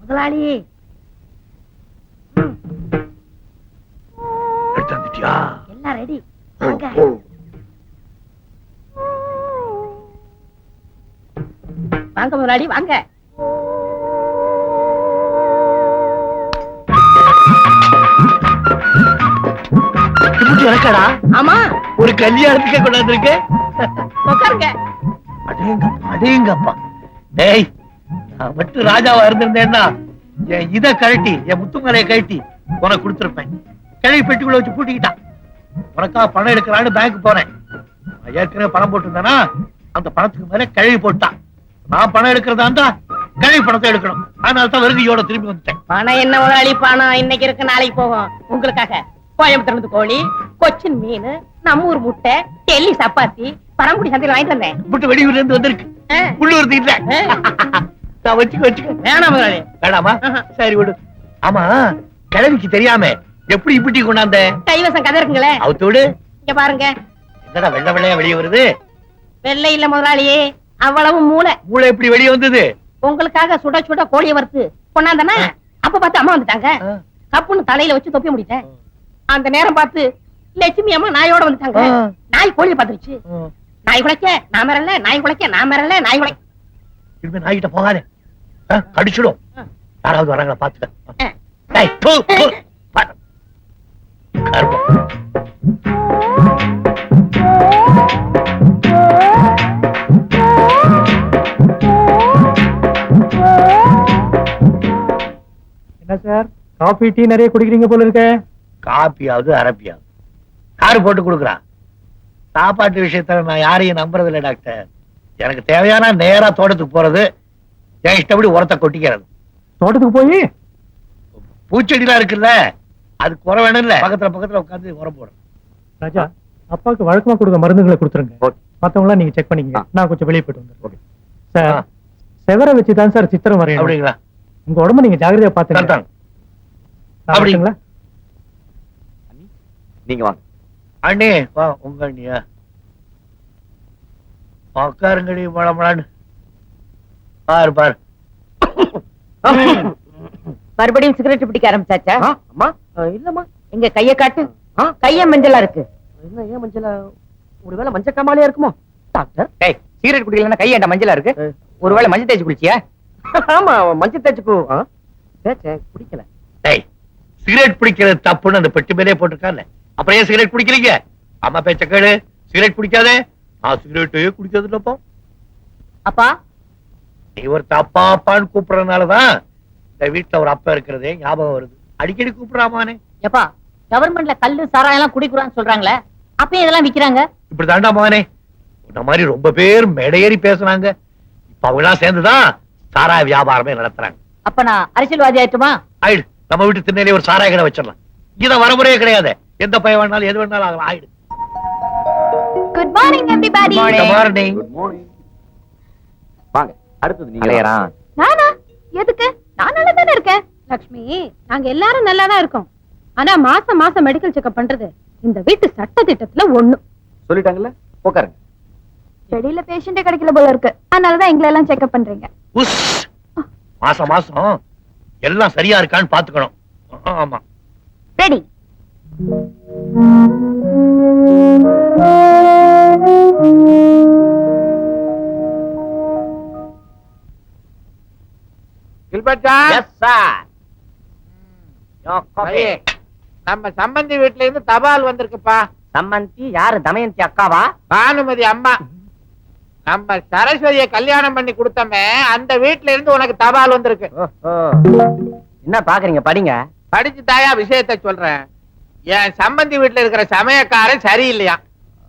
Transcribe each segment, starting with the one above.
முதலாளி எடுத்துட்டியா? எல்லாம் ரெடி. வாங்க முதலாளி வாங்க. எனக்கடா? ஆமா, ஒரு கல்யாணத்துக்கு கொண்டாந்துருக்க. உட்காருங்க. அடேங்கப்பா. டேய், நான் மட்டும் ராஜாவா இருந்திருந்தேன்னா என் இதை கழட்டி, என் முத்துமலையை கழட்டி உனக்கு கொடுத்துருப்பேன். கிளவி பெட்டிக்குள்ள வச்சு பூட்டிக்கிட்டான். உனக்கா பணம் எடுக்கிறான்னு பேங்க் போனேன். நான் ஏற்கனவே பணம் போட்டுருந்தேனா அந்த பணத்துக்கு மேல கிளவி போட்டான். நான் பணம் எடுக்கிறதா இருந்தா கிளவி பணத்தை எடுக்கணும். அதனால தான் வருகையோட திரும்பி வந்துட்டேன். பணம் என்ன முதலாளி, பணம் இன்னைக்கு இருக்கு நாளைக்கு போகும். உங்களுக்காக கோயம்புத்தூர் கோழி, கொச்சின் மீன், நம்ம ஊர் முட்டை, டெல்லி சப்பாத்தி, பரம்புடி சந்தையில் வாங்கிட்டு வந்தேன். முட்டை வெளியூர்ல இருந்து வந்திருக்கு. உள்ளூர் இல்ல. நான் வச்சுக்க. வேணாம் முதலாளி. வேணாமா? சரி விடு. ஆமா, கிழவிக்கு தெரியாம எப்படி இப்படி கொண்டாந்த? கைவசம் கதை இருக்குங்களே, அவுத்தோடு. இங்க பாருங்க. என்னடா வெள்ளை வெள்ளையா வெளியே வருது? வெள்ளை இல்ல முதலாளியே, அவ்வளவு மூளை. மூளை எப்படி வெளியே வந்தது? உங்களுக்காக சுட சுட கோழியை வறுத்து கொண்டாந்தனா அப்ப பார்த்து அம்மா வந்துட்டாங்க. கப்புன்னு தலையில வச்சு தொப்பி முடிட்டேன். அந்த நேரம் பார்த்து லட்சுமி அம்மா நாயோட வந்துட்டாங்க. நாய் கோழியை பார்த்துருச்சு. நாய் குலைக்க நான் மரல, நாய் குலைக்க நான் மரல, நாய் குலைக்க. இனிமே நாய்கிட்ட போகாதே, கடிச்சிடும். யாராவது வராங்களா பாத்துக்க. என்ன சார், காபி டீ நிறைய குடிக்கிறீங்க போல இருக்க? காப்பியாவது அரப்பியாவது காரு போட்டு கொடுக்குறான். சாப்பாட்டு விஷயத்துல நான் யாரையும் நம்புறது இல்லை டாக்டர். எனக்கு தேவையான நேரா தோட்டத்துக்கு போறது, என் இஷ்டப்படி உரத்தை கொட்டிக்கிறது. தோட்டத்துக்கு போய் பூச்செடிலாம் இருக்குல்ல, அது குறை வேணும் இல்ல, பக்கத்துல உட்காந்து உரம் போடுறேன். ராஜா, அப்பாவுக்கு வழக்கமா கொடுக்க மருந்துகளை கொடுத்துருங்க. மத்தவங்க எல்லாம் நீங்க செக் பண்ணிக்கங்க. நான் கொஞ்சம் வெளியே போயிட்டு வந்துடுறேன். சார், செவரை வச்சுதான் சார் சித்திரம் வரையணும். அப்படிங்களா? உங்க உடம்பு நீங்க ஜாகிரதையா பாத்துங்க. அப்படிங்களா? நீங்க வாங்க. அண்ணே வா. உங்க அண்ணியா? உட்காருங்கடி மழமழான்னு. பாரு பாரு. மறுபடியும் சிகரெட் பிடிக்க ஆரம்பிச்சாச்சா? அம்மா இல்லம்மா. எங்க கைய காட்டு. கைய மஞ்சளா இருக்கு. என்ன ஏன் மஞ்சளா? ஒருவேளை மஞ்சள் காமாலையா இருக்குமோ டாக்டர்? சிகரெட் குடிக்கலன்னா கையேண்ட மஞ்சளா இருக்கு. ஒருவேளை மஞ்சள் தேய்ச்சி குளிச்சியா? ஆமா, மஞ்சள் தேய்ச்சிக்கு குடிக்கல. சிகரெட் பிடிக்கிறது தப்புன்னு அந்த பெட்டி மேலே போட்டிருக்காங்க. அப்புறம் ஏன் சிகரெட் குடிக்கிறீங்க? அம்மா பேச்ச கேளு. சிகரெட் குடிக்காதே. நான் சிகரெட்டு குடிக்கிறது இல்லப்பா. அப்பா, நீ ஒரு அப்பா அப்பான்னு கூப்பிடறதுனாலதான் இந்த வீட்டுல ஒரு அப்பா இருக்கிறதே ஞாபகம் வருது. அடிக்கடி கூப்பிடறாமானே. எப்பா, கவர்மெண்ட்ல கல்லு சாராயம் எல்லாம் குடிக்கிறான்னு சொல்றாங்களே, அப்பயும் இதெல்லாம் விக்கிறாங்க. இப்படி தாண்டா மகனே, இந்த மாதிரி ரொம்ப பேர் மேடையேறி பேசுனாங்க. இப்ப அவங்க எல்லாம் சேர்ந்துதான் சாராய வியாபாரமே நடத்துறாங்க. அப்ப நான் அரசியல்வாதி ஆயிட்டுமா? ஆயிடு. நம்ம வீட்டு திண்ணையிலே ஒரு சாராய கடை வச்சிடலாம். இத வரமுறையே கிடையாது. எந்த பையன் வேணாலும் எது வேணாலும் ஆகலாம். ஆயிடு. Good morning everybody. Good morning. Good morning. வாங்க, அடுத்து நீங்க. நானா? எதுக்கு? நான் நல்லா தானே இருக்கேன். லட்சுமி, நாங்க எல்லாரும் நல்லா தான் இருக்கோம். ஆனா மாசம் மாசம் மெடிக்கல் செக்அப் பண்றது இந்த வீட்டு சட்ட திட்டத்துல ஒண்ணு சொல்லிட்டாங்கல்ல. உட்காருங்க. வெளியில பேஷண்டே கிடைக்கல போல இருக்கு. அதனாலதான் எங்களை எல்லாம் செக்அப் பண்றீங்க. மாசம் மாசம் எல்லாம் சரியா இருக்கான்னு பாத்துக்கணும். ஆமா. ரெடி. நம்ம சம்பந்தி வீட்டுல இருந்து தபால் வந்திருக்குப்பா. சம்பந்தி யாரு? தமயந்தி அக்காவா? பானுமதி அம்மா. நம்ம சரஸ்வதியை கல்யாணம் பண்ணி கொடுத்தமே, அந்த வீட்டுல இருந்து உனக்கு தபால் வந்திருக்கு. என்ன பாக்குறீங்க? படிங்க. படிச்சு தாயா விஷயத்த சொல்றேன். என் சம்பந்தி வீட்டுல இருக்கிற சமயக்காரன் சரியில்லையா,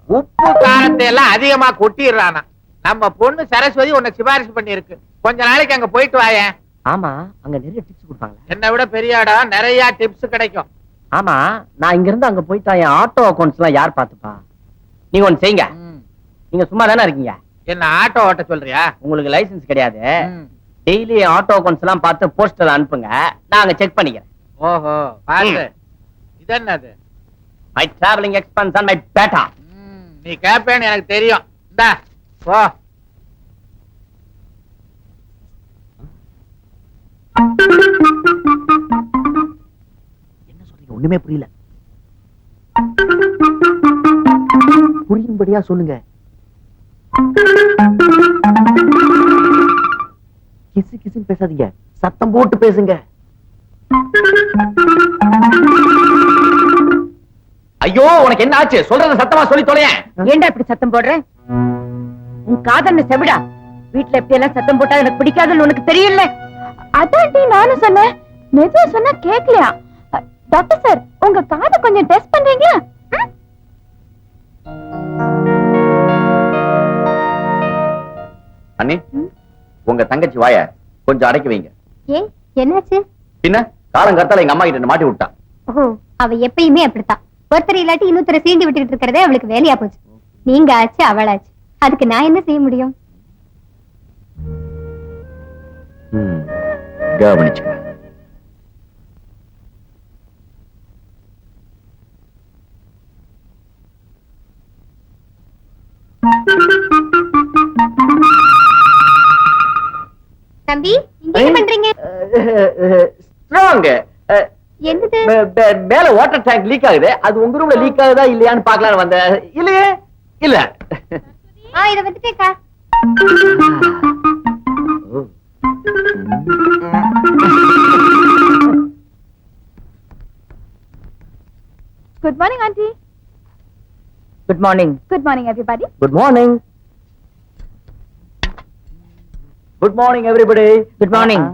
உப்பு காரத்தை எல்லாம் அதிகமா கொட்டிடுறானா. நம்ம பொண்ணு சரஸ்வதி உன்னை சிபாரிசு பண்ணி இருக்கு. கொஞ்ச நாளைக்கு அங்க போயிட்டு வாயேன். ஆமா, அங்க நிறைய டிப்ஸ் கொடுப்பாங்க. என்னை விட பெரிய இடம், நிறைய டிப்ஸ் கிடைக்கும். ஆமா, நான் இங்க இருந்து அங்க போயிட்டா என் ஆட்டோ அக்கௌண்ட்ஸ் எல்லாம் யார் பாத்துப்பா? நீங்க ஒண்ணு செய்யுங்க. நீங்க சும்மா தானே இருக்கீங்க. என்ன ஆட்டோ ஓட்ட சொல்றியா? உங்களுக்கு லைசென்ஸ் கிடையாது. டெய்லி ஆட்டோ அக்கௌண்ட்ஸ் எல்லாம் பார்த்து போஸ்டர்ல அனுப்புங்க, நான் அங்க செக் பண்ணிக்கிறேன். ஓஹோ, பாத்து. இது என்னது? My travelling expense and my batta. நீ கேப்பேன்னு எனக்கு தெரியும். இந்தா போ. ஒண்ணுமே புரியல. புரியும்படியா சொல்லுங்க. கிசு கிசுன்னு பேசாதீங்க, சத்தம் போட்டு பேசுங்க. ஐயோ உனக்கு என்ன ஆச்சு? சொல்றத சத்தமா சொல்லி தொலையேன். ஏண்டா இப்படி சத்தம் போடுற? உன் காதல்னு செவிடா. வீட்டுல எப்படி எல்லாம் சத்தம் போட்டா எனக்கு பிடிக்காதுன்னு உனக்கு தெரியல. அதான்டி நானும் சொன்னேன். மெதுவா சொன்னா கேக்கலையா? டாக்டர் சார், உங்க காதை கொஞ்சம் டெஸ்ட் பண்றீங்களா? அண்ணி, உங்க தங்கச்சி வாய கொஞ்சம் அடக்கி வைங்க. ஏன் என்னாச்சு? பின்ன காலங்கர்த்தால எங்க அம்மா கிட்ட மாட்டி விட்டா. ஓ, அவ எப்பயுமே அப்படித்தான். ஒருத்தர் இல்லாட்டி இன்னொருத்தரை சீண்டி விட்டுக்கிட்டு இருக்கிறதே அவளுக்கு வேலையா போச்சு. நீங்க ஆச்சு அவளாச்சு, அதுக்கு நான் என்ன செய்ய முடியும்? கவனிச்சுக்க. தம்பி, இங்க என்ன பண்றீங்க? ஸ்ட்ராங். என்னது? மேல வாட்டர் டேங்க் லீக் ஆகுது. அது உங்க ரூம்ல லீக் ஆகுதா இல்லையான்னு பார்க்கலாம்னு வந்தேன். இல்லையே, இல்ல. இத வந்துட்டேக்கா. Good morning, auntie. Good morning. Good morning, everybody. Good morning. Good morning, everybody. Good morning.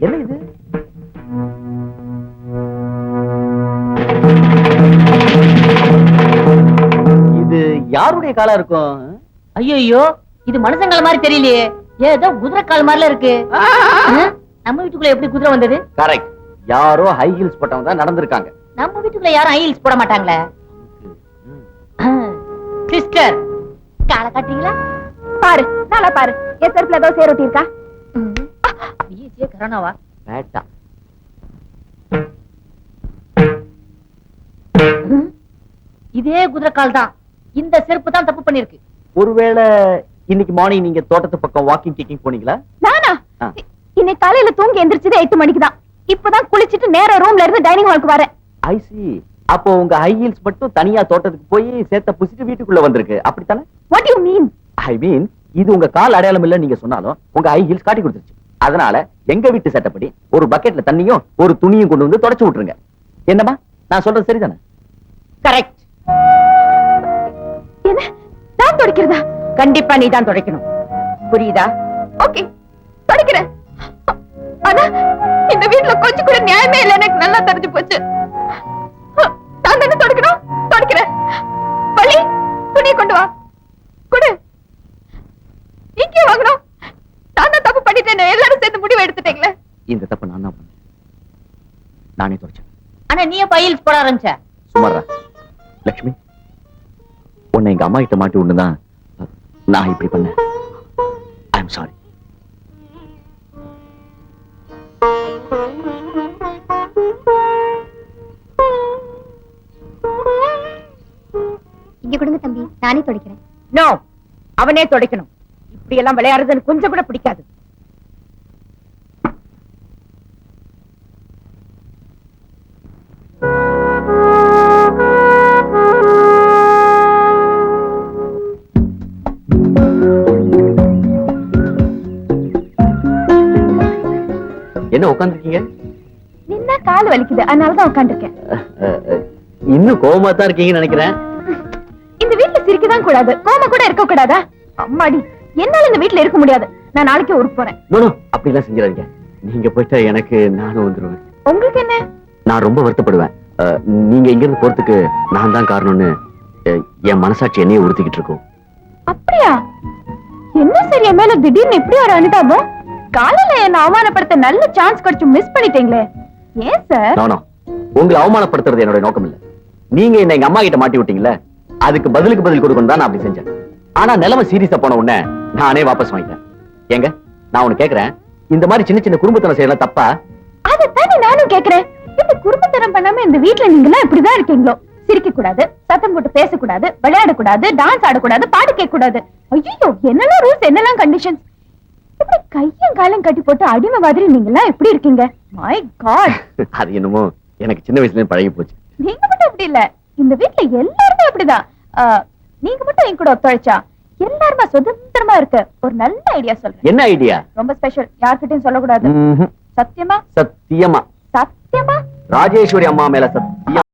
என்ன இது? இது யாருடைய காலா இருக்கும்? ஐயோ, இது மனுஷங்கள மாதிரி தெரியலையே. ஏதோ குதிரை கால் மாதிரில இருக்கு. நம்ம வீட்டுக்குள்ள எப்படி குதிரை வந்தது? கரெக்ட். யாரோ ஹை ஹீல்ஸ் போட்டவங்க தான் நடந்திருக்காங்க. நம்ம வீட்டுக்குள்ள யாரும் ஹை ஹீல்ஸ் போட மாட்டாங்களே. சிஸ்டர், காலை காட்டுறீங்களா? பாரு, நல்லா பாரு. என் செருப்புல ஏதோ சேரோட்டி இருக்கா? ஈஸியா கரோனாவா? பேட்டா. இதே குதிரை கால் தான். இந்த செருப்பு தான் தப்பு பண்ணிருக்கு. ஒருவேளை இன்னைக்கு மார்னிங் நீங்க தோட்டத்து பக்கம் வாக்கிங் டேக்கிங் போனீங்களா? நானா? இன்னைக்கு காலையில தூங்கி எந்திரிச்சது 8 மணிக்கு தான். இப்பதான் குளிச்சிட்டு நேரா ரூம்ல இருந்து டைனிங் ஹாலுக்கு வரேன். ஐ சி. அப்போ உங்க ஹை ஹீல்ஸ் மட்டும் தனியா தோட்டத்துக்கு போய் சேத்த புசிட்டு வீட்டுக்குள்ள வந்திருக்கு, அப்படித்தானே? What do you mean? ஐ மீன், இது உங்க கால் அடையாளம் இல்ல நீங்க சொன்னாலும் உங்க ஹை ஹீல்ஸ் காட்டி கொடுத்துருச்சு. அதனால எங்க வீட்டு சட்டப்படி ஒரு பக்கெட்ல தண்ணியும் ஒரு துணியும் கொண்டு வந்து தொடச்சு விட்டுருங்க. என்னமா நான் சொல்றது சரிதானே? கரெக்ட். என்ன? நான் துடைக்கிறதா? கண்டிப்பா நீ தான் துடைக்கணும். புரியுதா? ஓகே, துடைக்கிறேன். ஆனா இந்த வீட்ல கொஞ்சம் கூட நியாயமே இல்ல. எனக்கு நல்லா தெரிஞ்சு போச்சு. நான் தானே துடைக்கணும். துடைக்கிறேன். வள்ளி, துணியை கொண்டு வா. கொடு. இங்கே வாங்கணும். நான் தான் தப்பு பண்ணிட்டேன். எல்லாரும் சேர்ந்து முடிவு எடுத்துட்டீங்களே. இந்த தப்பு நான் தான் பண்ணேன். நானே தொடச்சேன். ஆனா நீ எப்ப ஹீல்ஸ் போட ஆரம்பிச்ச? சுமாரா லட்சுமி, உன்னை எங்க அம்மா கிட்ட மாட்டி ஒண்ணுதான் நான் இப்படி பண்ணேன். I am sorry. இங்க கொடுங்க தம்பி, நானே துடைக்கிறேன். நோ, அவனே துடைக்கணும். இப்படி எல்லாம் விளையாடுறதுன்னு கொஞ்சம் கூட பிடிக்காது. என்ன உட்காந்துருக்கீங்க? நின்னா கால் வலிக்குது, அதனாலதான் உட்காந்துருக்கேன். இன்னும் கோவமா தான் இருக்கீங்கன்னு நினைக்கிறேன். இந்த வீட்ல சிரிக்கதான் கூடாது, கோவமா கூட இருக்க கூடாதா? அம்மாடி, என்னால இந்த வீட்ல இருக்க முடியாது. நான் நாளைக்கு ஊருக்கு போறேன். அப்படி எல்லாம் செஞ்சிடாதீங்க. நீங்க போயிட்டா எனக்கு நானும் வந்துருவேன். உங்களுக்கு என்ன? நான் ரொம்ப வருத்தப்படுவேன். நீங்க இங்க இருந்து போறதுக்கு நான் தான் காரணம்னு என் மனசாட்சி என்னையே உறுத்திக்கிட்டு இருக்கும். அப்படியா? என்ன சரி, என் மேல திடீர்னு இப்படி ஒரு அனுதாபம்? காலையில என்ன அவமானப்படுத்த நல்ல சான்ஸ் கிடைச்சு மிஸ் பண்ணிட்டீங்களே. ஏன் சார்? நானோ உங்களை அவமானப்படுத்துறது என்னோட நோக்கம் இல்ல. நீங்க என்ன எங்க அம்மா கிட்ட மாட்டி விட்டீங்களே, அதுக்கு பதிலுக்கு பதில் கொடுக்கணும் தான் நான் அப்படி செஞ்சேன். ஆனா நிலைமை சீரியஸா போன உடனே நானே வாபஸ் வாங்கிட்டேன். ஏங்க, நான் உனக்கு கேக்குறேன், இந்த மாதிரி சின்ன சின்ன குடும்பத்தனம் செய்யலாம் தப்பா? அதைத்தானே நானும் கேக்குறேன். இந்த குடும்பத்தனம் பண்ணாம இந்த வீட்ல நீங்களாம் இப்படிதான் இருக்கீங்களோ? சிரிக்க கூடாது, சத்தம் போட்டு பேசக்கூடாது, விளையாடக்கூடாது, டான்ஸ் ஆடக்கூடாது, பாட்டு கேட்க கூடாது. ஐயோ, என்னெல்லாம் ரூல்ஸ், என்னெல்லாம் கண்டிஷன்ஸ். இப்படி கையும் காலும் கட்டி போட்டு அடிமை மாதிரி நீங்க எல்லாம் எப்படி இருக்கீங்க? My God. அது என்னமோ எனக்கு சின்ன வயசுல பழகி போச்சு. நீங்க மட்டும் அப்படி இல்ல, இந்த வீட்ல எல்லாருமே அப்படிதான். நீங்க மட்டும் என் கூட ஒத்துழைச்சா எல்லாருமே சுதந்திரமா இருக்க ஒரு நல்ல ஐடியா சொல்றேன். என்ன ஐடியா? ரொம்ப ஸ்பெஷல், யார்கிட்டயும் சொல்லக்கூடாது. சத்தியமா? சத்தியமா. சத்தியமா? ராஜேஸ்வரி அம்மா மேல சத்தியம்.